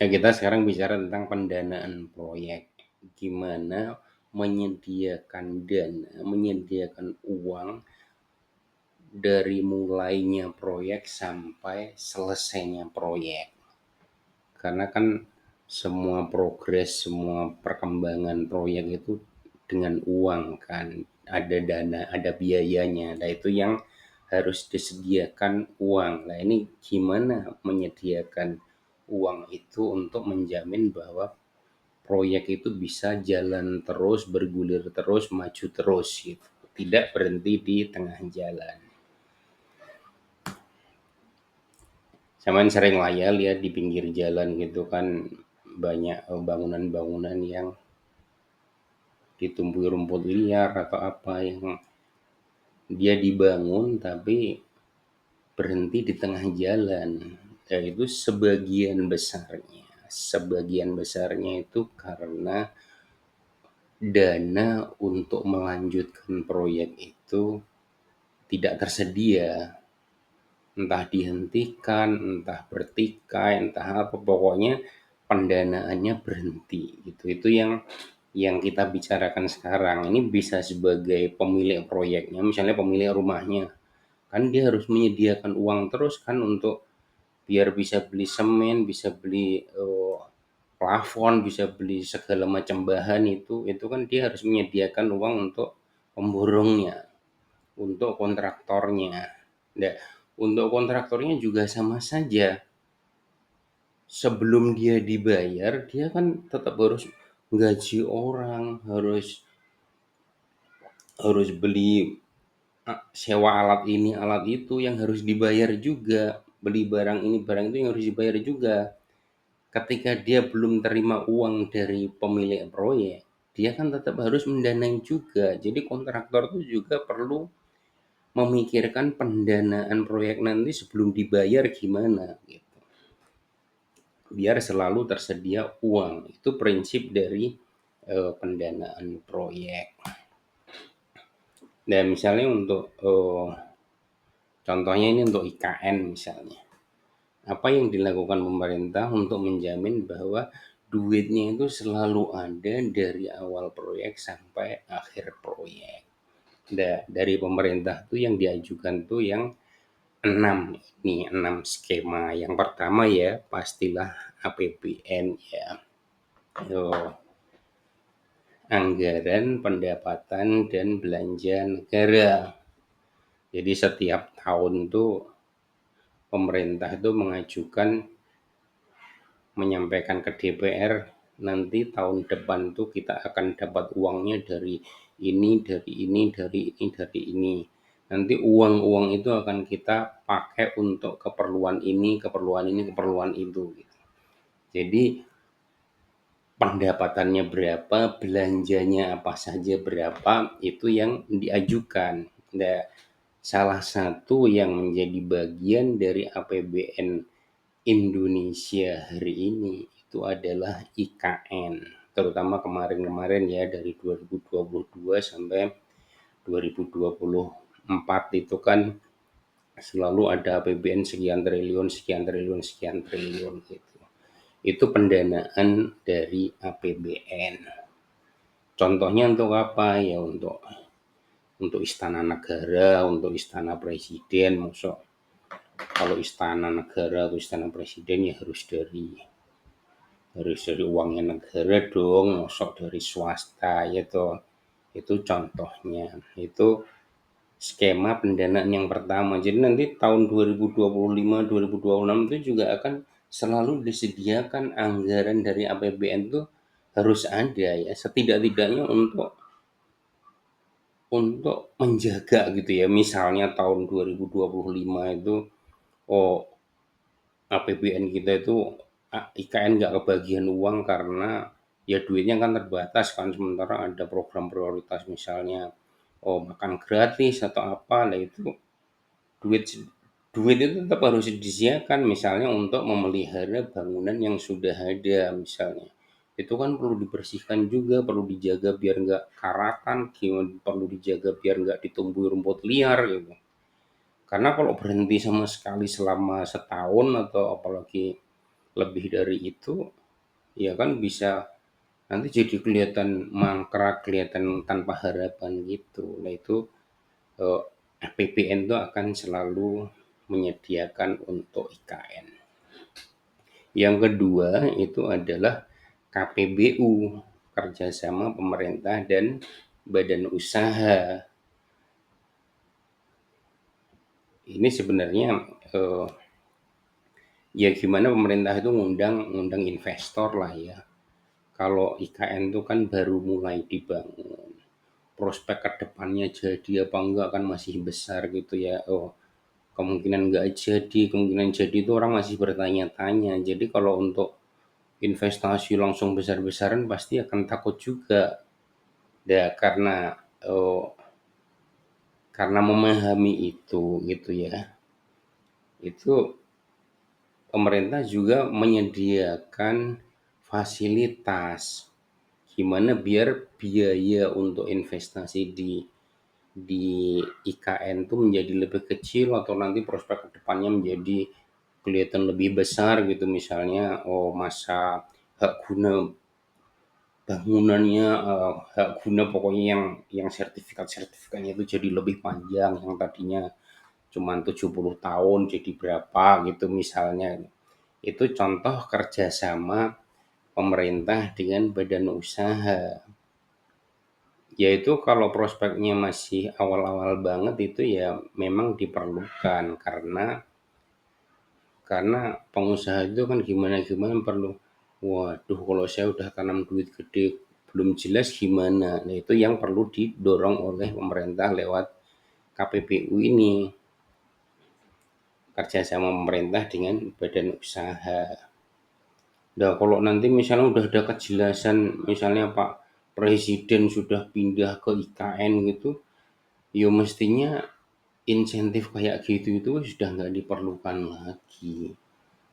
Ya, kita sekarang bicara tentang pendanaan proyek. Gimana menyediakan dana, menyediakan uang dari mulainya proyek sampai selesainya proyek. Karena kan semua progres, semua perkembangan proyek itu dengan uang kan. Ada dana, ada biayanya. Nah, itu yang harus disediakan uang. Nah, ini gimana menyediakan uang itu untuk menjamin bahwa proyek itu bisa jalan terus, bergulir terus, maju terus gitu. Tidak berhenti di tengah jalan. Cuman sering lah ya lihat di pinggir jalan gitu kan banyak bangunan-bangunan yang ditumbuhi rumput liar atau apa yang dia dibangun tapi berhenti di tengah jalan. Dan itu sebagian besarnya itu karena dana untuk melanjutkan proyek itu tidak tersedia, entah dihentikan, entah bertikai, entah apa, pokoknya pendanaannya berhenti gitu. Itu yang kita bicarakan sekarang. Ini bisa sebagai pemilik proyeknya, misalnya pemilik rumahnya, kan dia harus menyediakan uang terus kan untuk biar bisa beli semen, bisa beli plafon, bisa beli segala macam bahan. Itu kan dia harus menyediakan uang untuk pemborongnya, untuk kontraktornya. Nah, untuk kontraktornya juga sama saja. Sebelum dia dibayar, dia kan tetap harus gaji orang, harus harus beli sewa alat ini, alat itu yang harus dibayar juga. Beli barang ini, barang itu yang harus dibayar juga. Ketika dia belum terima uang dari pemilik proyek, dia kan tetap harus mendanai juga. Jadi kontraktor itu juga perlu memikirkan pendanaan proyek nanti sebelum dibayar gimana gitu. Biar selalu tersedia uang. Itu prinsip dari pendanaan proyek. Dan misalnya untuk contohnya ini untuk IKN misalnya. Apa yang dilakukan pemerintah untuk menjamin bahwa duitnya itu selalu ada dari awal proyek sampai akhir proyek. Dari pemerintah tuh yang diajukan tuh yang 6 6 skema. Yang pertama ya pastilah APBN ya. Anggaran pendapatan dan belanja negara. Jadi setiap tahun tuh pemerintah itu mengajukan, menyampaikan ke DPR, nanti tahun depan tuh kita akan dapat uangnya dari ini, dari ini, dari ini, dari ini. Nanti uang-uang itu akan kita pakai untuk keperluan ini, keperluan ini, keperluan itu. Gitu. Jadi pendapatannya berapa, belanjanya apa saja berapa, itu yang diajukan. Nah, salah satu yang menjadi bagian dari APBN Indonesia hari ini itu adalah IKN, terutama kemarin-kemarin ya dari 2022 sampai 2024 itu kan selalu ada APBN sekian triliun, sekian triliun, sekian triliun gitu. Itu pendanaan dari APBN. Contohnya untuk apa ya, untuk istana negara, untuk istana presiden. Masuk kalau istana negara atau istana presiden ya harus dari uangnya negara dong, masuk dari swasta ya toh. Itu contohnya. Itu skema pendanaan yang pertama. Jadi nanti tahun 2025, 2026 itu juga akan selalu disediakan anggaran dari APBN itu harus ada ya, setidak-tidaknya untuk menjaga gitu ya. Misalnya tahun 2025 itu oh APBN kita itu IKN nggak kebagian uang karena ya duitnya kan terbatas kan, sementara ada program prioritas misalnya oh makan gratis atau apa. Lah itu duit duit itu tetap harus disediakan misalnya untuk memelihara bangunan yang sudah ada misalnya. Itu kan perlu dibersihkan juga, perlu dijaga biar nggak karatan, perlu dijaga biar nggak ditumbuhi rumput liar gitu. Karena kalau berhenti sama sekali selama setahun atau apalagi lebih dari itu, ya kan bisa nanti jadi kelihatan mangkrak, kelihatan tanpa harapan gitu. Nah itu APBN itu akan selalu menyediakan untuk IKN. Yang kedua itu adalah KPBU, kerjasama pemerintah dan badan usaha. Ini sebenarnya eh, ya gimana pemerintah itu ngundang ngundang investor lah ya. Kalau IKN itu kan baru mulai dibangun, prospek ke depannya jadi apa enggak kan masih besar gitu ya. Oh, kemungkinan enggak jadi, kemungkinan jadi itu orang masih bertanya-tanya. Jadi kalau untuk investasi langsung besar-besaran pasti akan takut juga. Ya karena memahami itu gitu ya. Itu pemerintah juga menyediakan fasilitas gimana biar biaya untuk investasi di IKN itu menjadi lebih kecil atau nanti prospek kedepannya menjadi kelihatan lebih besar gitu, misalnya oh masa hak guna bangunannya, hak guna pokoknya yang sertifikatnya itu jadi lebih panjang, yang tadinya cuma 70 tahun jadi berapa gitu misalnya. Itu contoh kerjasama pemerintah dengan badan usaha. Yaitu kalau prospeknya masih awal-awal banget itu ya memang diperlukan karena pengusaha itu kan gimana-gimana perlu, waduh kalau saya udah tanam duit gede belum jelas gimana. Nah itu yang perlu didorong oleh pemerintah lewat KPBU ini, kerjasama pemerintah dengan badan usaha. Nah kalau nanti misalnya udah ada kejelasan, misalnya Pak Presiden sudah pindah ke IKN gitu, ya mestinya insentif kayak gitu itu sudah nggak diperlukan lagi.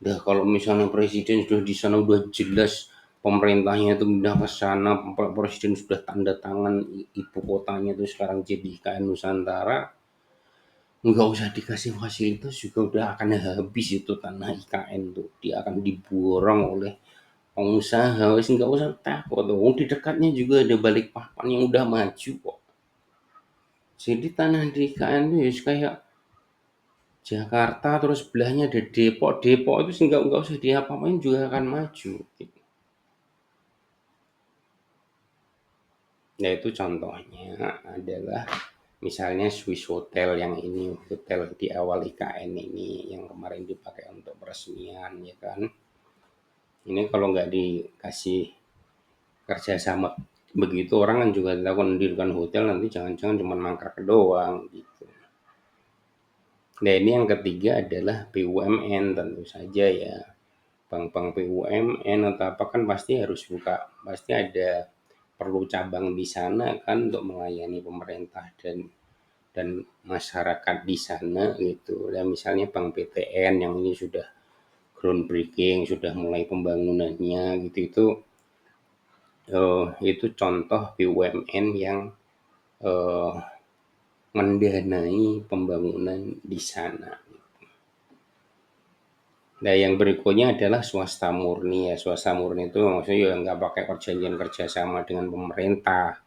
Nah kalau misalnya presiden sudah di sana udah jelas pemerintahnya itu pindah ke sana, presiden sudah tanda tangan ibu kotanya itu sekarang jadi IKN Nusantara, nggak usah dikasih fasilitas juga udah akan habis itu tanah IKN tuh, dia akan diborong oleh pengusaha, wis nggak usah takut tuh. Di dekatnya juga ada Balikpapan yang udah maju kok. Jadi tanah di IKN itu ya kayak Jakarta terus sebelahnya ada Depok. Depok itu sih nggak usah diapa-apain juga akan maju. Nah itu contohnya adalah misalnya Swiss Hotel yang ini, hotel di awal IKN ini yang kemarin dipakai untuk peresmian ya kan. Ini kalau nggak dikasih kerjasama begitu orang kan juga tahu mendirikan hotel nanti jangan-jangan cuma mangkrak doang gitu. Nah ini yang ketiga adalah BUMN tentu saja ya. Bank-bank BUMN atau apa kan pasti harus buka, pasti ada perlu cabang di sana kan untuk melayani pemerintah dan masyarakat di sana gitu. Dan misalnya Bank BTN yang ini sudah groundbreaking, sudah mulai pembangunannya gitu itu contoh BUMN yang eh, mendanai pembangunan di sana. Nah, yang berikutnya adalah swasta murni ya. Swasta murni itu maksudnya ya nggak pakai perjanjian kerjasama dengan pemerintah.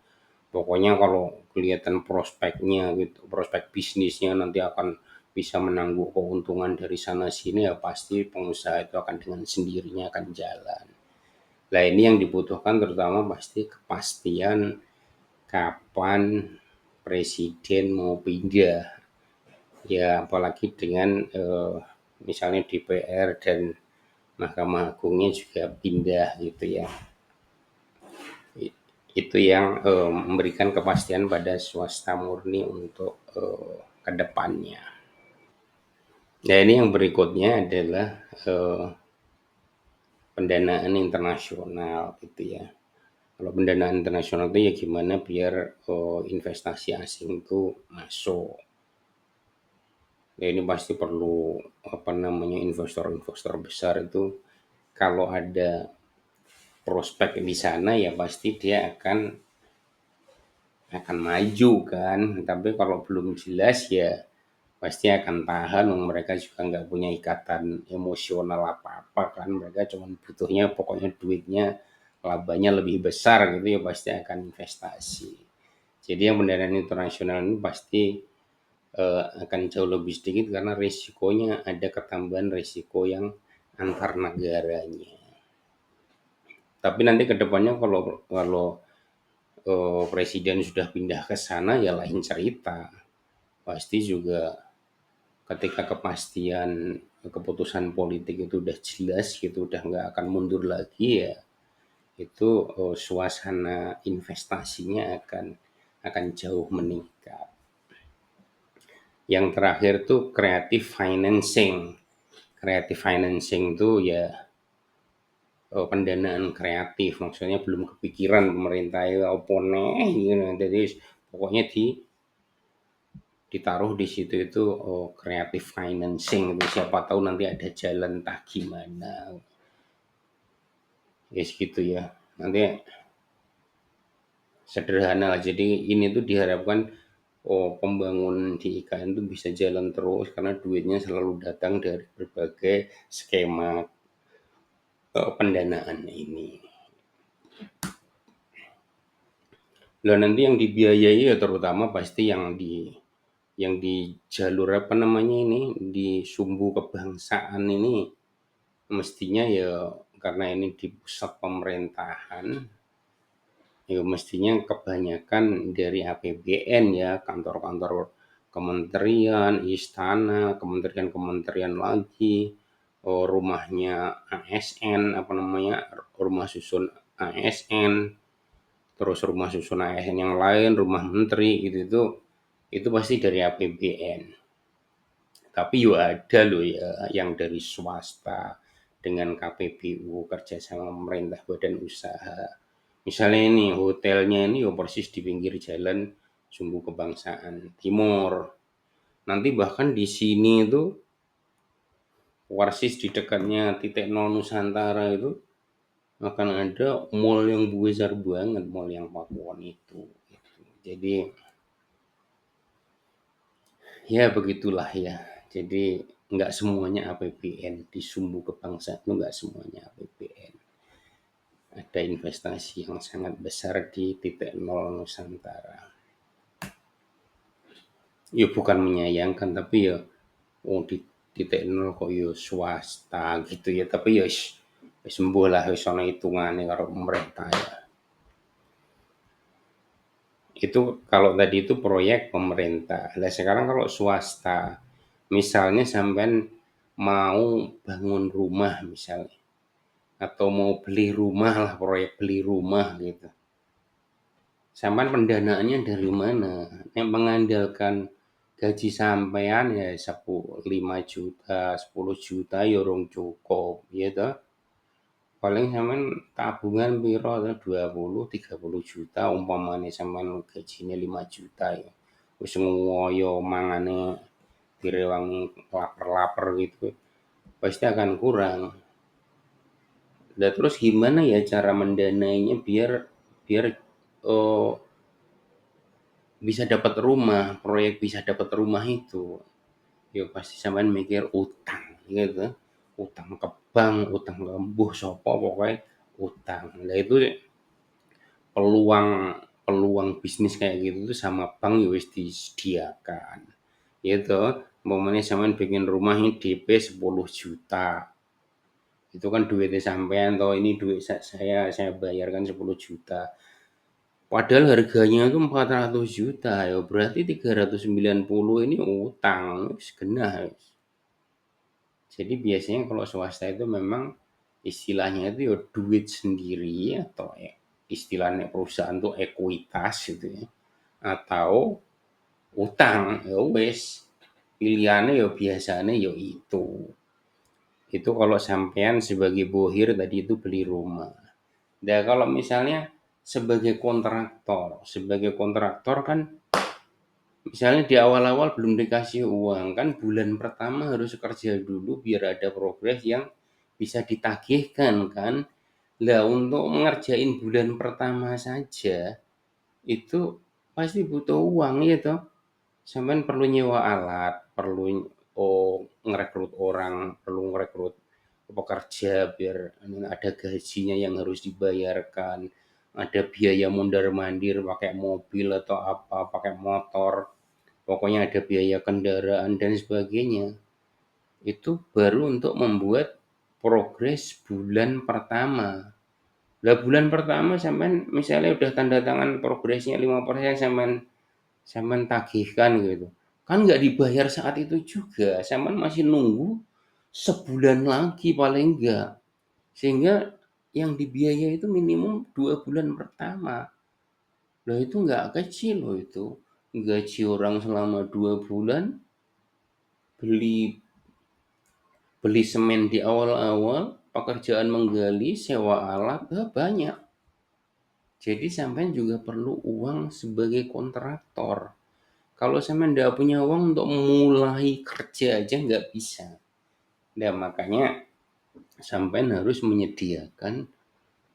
Pokoknya kalau kelihatan prospeknya gitu, prospek bisnisnya nanti akan bisa menangguh keuntungan dari sana sini ya pasti pengusaha itu akan dengan sendirinya akan jalan. Nah, ini yang dibutuhkan terutama pasti kepastian kapan presiden mau pindah. Ya apalagi dengan misalnya DPR dan Mahkamah Agungnya juga pindah gitu ya. Itu yang memberikan kepastian pada swasta murni untuk kedepannya. Nah ini yang berikutnya adalah eh, pendanaan internasional gitu ya. Kalau pendanaan internasional itu ya gimana biar investasi asing itu masuk. Ya ini pasti perlu apa namanya investor-investor besar itu kalau ada prospek di sana ya pasti dia akan maju kan. Tapi kalau belum jelas ya pasti akan tahan, mereka juga nggak punya ikatan emosional apa-apa kan, mereka cuma butuhnya pokoknya duitnya, labanya lebih besar gitu ya, pasti akan investasi. Jadi yang pendanaan internasional ini pasti akan jauh lebih sedikit karena risikonya ada ketambahan risiko yang antar negaranya. Tapi nanti ke depannya kalau kalau presiden sudah pindah ke sana ya lain cerita. Pasti juga ketika kepastian keputusan politik itu udah jelas gitu, udah nggak akan mundur lagi ya, itu suasana investasinya akan jauh meningkat. Yang terakhir tuh creative financing. Creative financing tuh ya pendanaan kreatif, maksudnya belum kepikiran pemerintah ya apa neh gitu. Jadi pokoknya ditaruh di situ itu creative financing itu, siapa tahu nanti ada jalan entah gimana. Ya segitu ya. Nanti sederhana lah. Jadi ini tuh diharapkan pembangunan di IKN itu bisa jalan terus karena duitnya selalu datang dari berbagai skema pendanaan ini. Lah nanti yang dibiayai ya terutama pasti yang di jalur apa namanya ini, di sumbu kebangsaan ini mestinya ya, karena ini di pusat pemerintahan, ya mestinya kebanyakan dari APBN ya, kantor-kantor kementerian, istana, kementerian-kementerian lagi, rumahnya ASN, apa namanya, rumah susun ASN, terus rumah susun ASN yang lain, rumah menteri gitu itu pasti dari APBN. Tapi yo ada loh ya yang dari swasta dengan KPBU, kerjasama pemerintah badan usaha. Misalnya ini hotelnya ini yo persis di pinggir jalan Sumbu Kebangsaan Timur. Nanti bahkan di sini itu persis di dekatnya titik nol Nusantara itu akan ada mall yang besar banget, mall yang Pakuan itu. Jadi ya begitulah ya. Jadi nggak semuanya APBN di Sumbu Kebangsaan itu, nggak semuanya APBN. Ada investasi yang sangat besar di titik nol Nusantara. Ya bukan menyayangkan tapi ya di titik nol kok ya swasta gitu ya. Tapi ya sembuh lah wis ana hitungane karo pemerintah ya. Itu kalau tadi itu proyek pemerintah. Nah sekarang kalau swasta, misalnya sampean mau bangun rumah misalnya, atau mau beli rumah lah, proyek beli rumah gitu. Sampean pendanaannya dari mana? Yang mengandalkan gaji sampean ya 5 juta, 10 juta ya urung cukup, ya toh. Paling sampean tabungan piro to 20, 30 juta umpamane sampean gajine 5 juta ya. Wis ngoyo mangane direwangi laper-laper gitu, pasti akan kurang. Lah terus gimana ya cara mendanainya biar biar oh, bisa dapat rumah, proyek bisa dapat rumah itu? Ya pasti sampean mikir utang gitu. Utang ke bank, utang ke mbuh sapa pokoknya utang. Lah itu peluang peluang bisnis kayak gitu tuh sama bank ya wis disediakan. Gitu. Umpamanya sampean bikin rumah ini DP 10 juta. Itu kan duitnya sampean toh, ini duit saya bayarkan 10 juta. Padahal harganya itu 400 juta ya, berarti 390 ini utang, wis genah wis. Jadi biasanya kalau swasta itu memang istilahnya itu ya duit sendiri atau istilahnya perusahaan tuh ekuitas gitu ya. Atau utang, ya wis. Pilihannya ya biasanya ya itu. Itu kalau sampean sebagai bohir tadi itu beli rumah. Nah kalau misalnya sebagai kontraktor kan misalnya di awal-awal belum dikasih uang kan, bulan pertama harus kerja dulu biar ada progres yang bisa ditagihkan kan. Lah untuk mengerjain bulan pertama saja itu pasti butuh uang ya toh. Sampean perlu nyewa alat, perlu ngerekrut orang, perlu ngerekrut pekerja biar ada gajinya yang harus dibayarkan, ada biaya mondar-mandir pakai mobil atau apa, pakai motor, pokoknya ada biaya kendaraan dan sebagainya. Itu baru untuk membuat progres bulan pertama. Lah bulan pertama sampean misalnya udah tanda tangan progresnya 5% sampean sampean tagihkan gitu. Kan nggak dibayar saat itu juga, sampean masih nunggu sebulan lagi paling enggak. Sehingga yang dibiayai itu minimum 2 bulan pertama. Lah itu nggak kecil loh itu. Gaji orang selama 2 bulan, beli beli semen di awal-awal, pekerjaan menggali, sewa alat, banyak. Jadi sampean juga perlu uang sebagai kontraktor. Kalau sampean nggak punya uang untuk mulai kerja aja nggak bisa. Nah makanya sampean harus menyediakan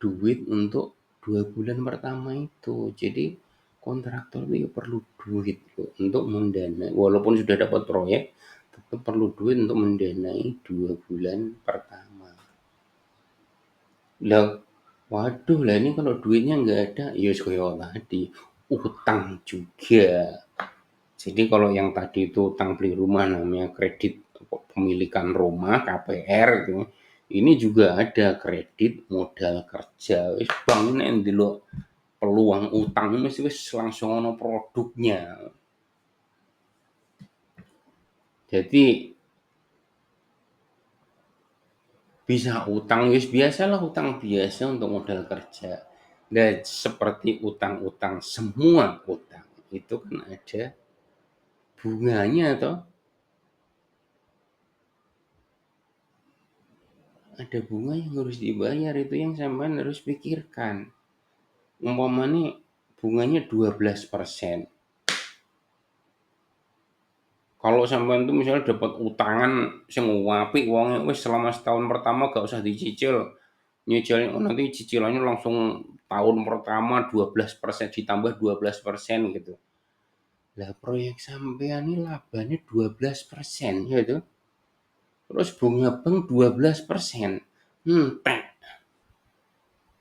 duit untuk 2 bulan pertama itu. Jadi kontraktor itu ya perlu duit loh untuk mendanai. Walaupun sudah dapat proyek, tetap perlu duit untuk mendanai 2 bulan pertama. Lah, waduh lah ini kalau duitnya nggak ada, ya kayak tadi, utang juga. Jadi kalau yang tadi itu utang beli rumah namanya kredit pemilikan rumah KPR gitu. Ini juga ada kredit modal kerja. Wis bang ini ndelok peluang utang mesti wis langsung ono produknya. Jadi bisa utang wis biasalah utang biasa untuk modal kerja. Dan seperti utang-utang semua utang itu kan ada bunganya toh, ada bunga yang harus dibayar itu yang sampean harus pikirkan. Umpamanya bunganya 12%. Kalau sampean tuh misalnya dapat utangan sing apik wonge wis selama setahun pertama gak usah dicicil. Nyicil nanti cicilannya langsung tahun pertama 12% ditambah 12% gitu. Lah proyek sampean ini labanya 12% ya itu. Terus bunga bank 12%. Entek.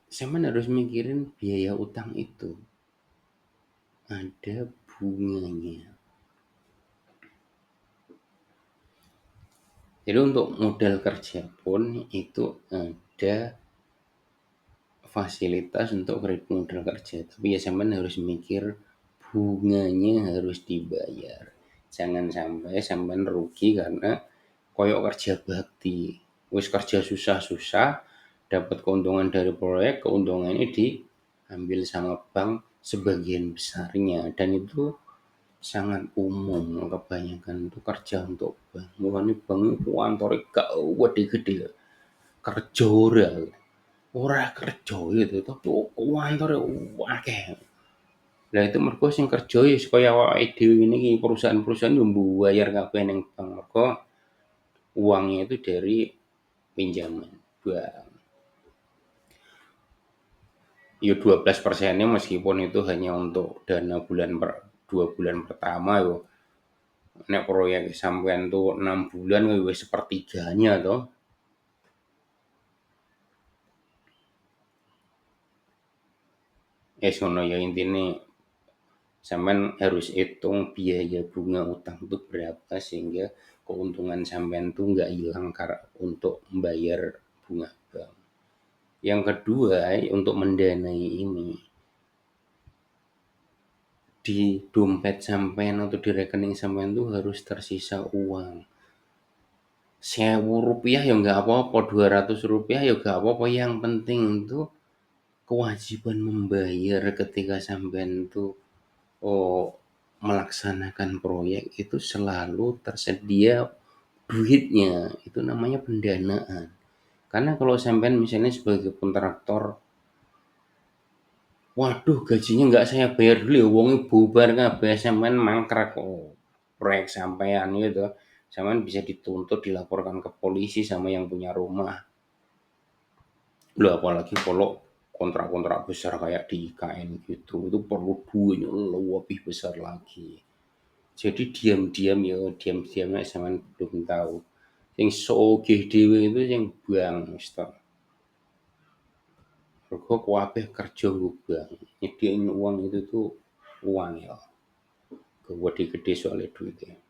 Sampean harus mikirin biaya utang itu. Ada bunganya. Jadi untuk modal kerja pun itu ada fasilitas untuk kredit modal kerja. Tapi ya sampean harus mikir bunganya harus dibayar. Jangan sampai sampean rugi karena koyok kerja bakti. Wis kerja susah-susah, dapat keuntungan dari proyek, keuntungannya diambil sama bank sebagian besarnya dan itu sangat umum, kebanyakan itu kerja untuk bank. Mulane bank itu kantore gak gede-gede, kerja ora kerja gitu, tapi kantore akeh. Lah itu mergo sing kerja ya kaya awake dhewe ngene iki, perusahaan-perusahaan yo mbayar kabeh ning bank, mergo uangnya itu dari pinjaman bank. Ya 12%-nya meskipun itu hanya untuk dana 2 bulan pertama yo. Nek proyek sampean tuh 6 bulan ya wis sepertiganya toh. Ngono ya intine sampean harus hitung biaya bunga utang itu berapa sehingga keuntungan sampean tuh nggak hilang untuk membayar bunga bank. Yang kedua, untuk mendanai ini, di dompet sampean atau di rekening sampean tuh harus tersisa uang. Rp1.000 ya nggak apa-apa, Rp200 ya nggak apa-apa. Yang penting itu kewajiban membayar ketika sampean tuh oh, melaksanakan proyek itu selalu tersedia duitnya. Itu namanya pendanaan. Karena kalau sampean misalnya sebagai kontraktor, waduh gajinya nggak saya bayar dulu ya, wongnya bubar kabeh sampean mangkrak proyek sampean gitu. Sampean bisa dituntut dilaporkan ke polisi sama yang punya rumah. Loh apalagi kalau kontrak-kontrak besar kayak di IKN gitu, itu perlu duit lebih besar lagi. Jadi diam-diam ya, diam-diam nek sampean belum tahu. Sing sugih dhewe itu sing bank wis ta. Mergo kabeh kerja nggo bank. Nyediain uang itu tuh uang ya. Gede-gede soalnya duitnya.